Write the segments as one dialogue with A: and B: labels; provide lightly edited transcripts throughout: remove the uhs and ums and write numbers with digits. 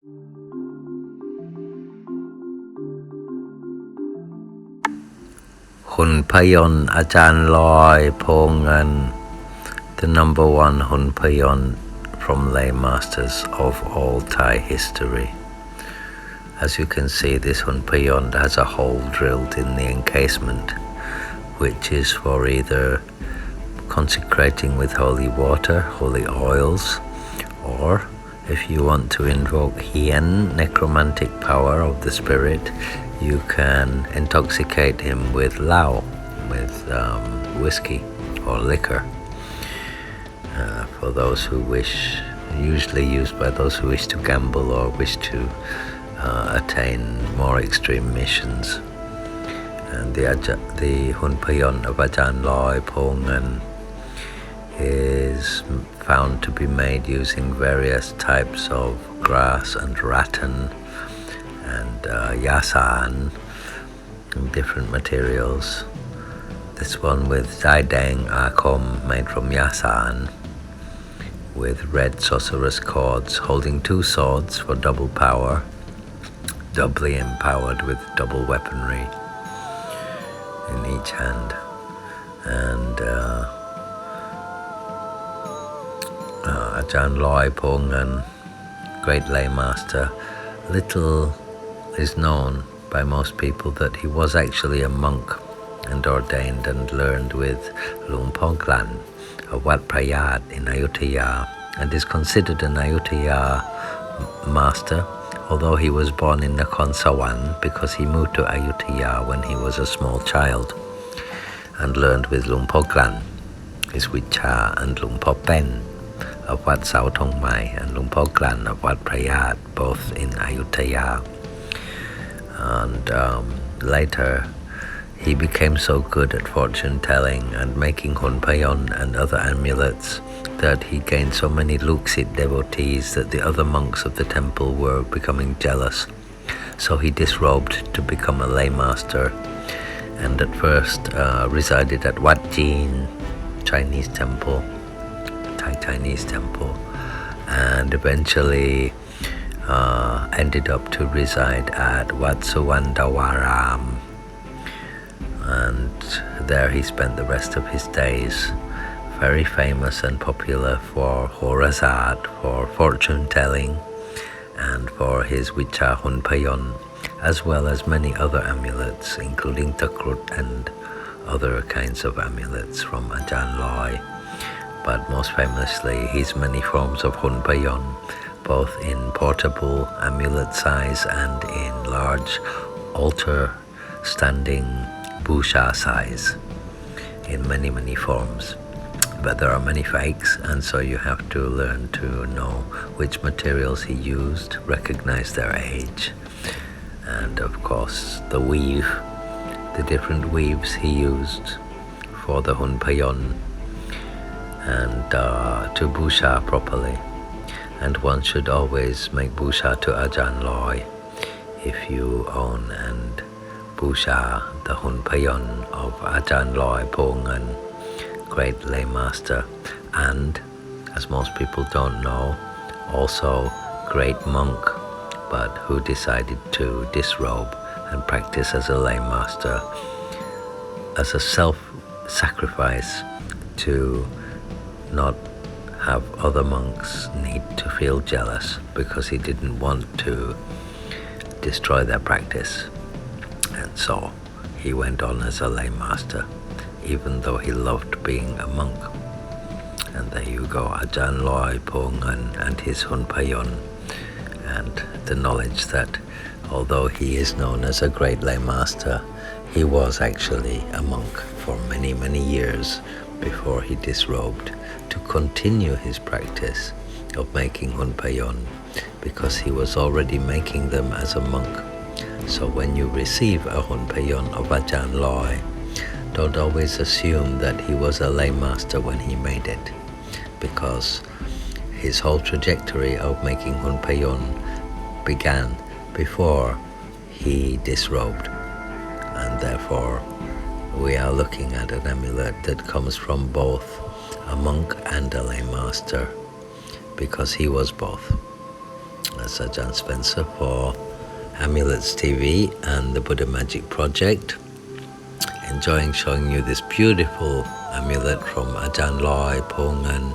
A: Hun Payont Ajarn Loi Ngern, the number one Hun Payont from lay masters of all Thai history. As you can see, this Hun Payont has a hole drilled in the encasement, which is for either consecrating with holy water, holy oils, or if you want to invoke Hyaa, necromantic power of the spirit, you can intoxicate him with lao, with whiskey or liquor. For those who wish, usually used by those who wish to gamble or wish to attain more extreme missions. And the Hun Payont of Ajarn Loi Ngern is found to be made using various types of grass and rattan and yasan, different materials. This one with Daeng Akom, made from yasan, with red sorceress cords holding two swords for double power, doubly empowered with double weaponry in each hand. And Ajarn Loi Ngern, great lay master. Little is known by most people that he was actually a monk and ordained and learned with Luang Glan of Wat Prayat in Ayuttaya, and is considered an Ayuttaya Master, although he was born in Nakhon Sawan, because he moved to Ayuttaya when he was a small child and learned with Luang Glan, his Wicha, and Luang Pen of Wat Sao Tong Mai and Luang Glan of Wat Prayat, both in Ayuttaya. And later he became so good at fortune telling and making Hun Payont and other amulets that he gained so many Luksit devotees that the other monks of the temple were becoming jealous. So he disrobed to become a lay master, and at first resided at Wat Jin Chinese temple, Chinese temple, and eventually ended up to reside at Wat Suwandawaram, and there he spent the rest of his days, very famous and popular for Horazat, for fortune telling, and for his Wicha Hun Payont, as well as many other amulets, including Takrut and other kinds of amulets from Ajarn Loi. But most famously his many forms of Hun Payont, both in portable amulet size and in large altar standing Bucha size, in many forms. But there are many fakes, and so you have to learn to know which materials he used, recognize their age, and of course the weave, the different weaves he used for the Hun Payont, and to Bucha properly. And one should always make Bucha to Ajarn Loi if you own and Bucha the Hun Payont of Ajarn Loi Ngern, great lay master, and, as most people don't know, also great monk, but who decided to disrobe and practice as a lay master, as a self-sacrifice to not have other monks need to feel jealous, because he didn't want to destroy their practice. And so he went on as a lay master, even though he loved being a monk. And there you go, Ajarn Loi Ngern and his Hun Payont, and the knowledge that although he is known as a great lay master, he was actually a monk for many years before he disrobed to continue his practice of making Hun Payont, because he was already making them as a monk. So when you receive a Hun Payont of Ajarn Loi, don't always assume that he was a lay master when he made it, because his whole trajectory of making Hun Payont began before he disrobed, and therefore we are looking at an amulet that comes from both a monk and a lay master, because he was both. That's Ajahn Spencer for Amulets TV and the Buddha Magic Project. Enjoying showing you this beautiful amulet from Ajarn Loi, Ngern.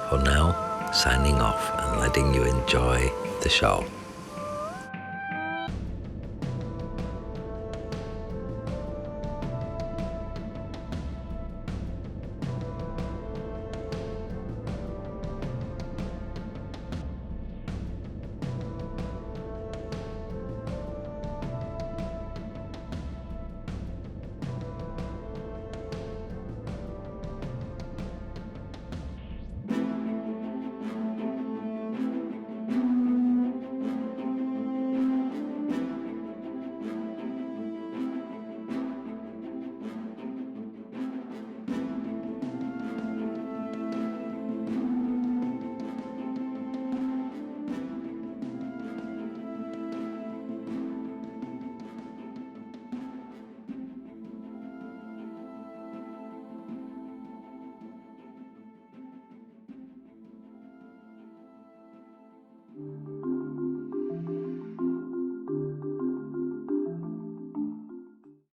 A: For now, signing off and letting you enjoy the show.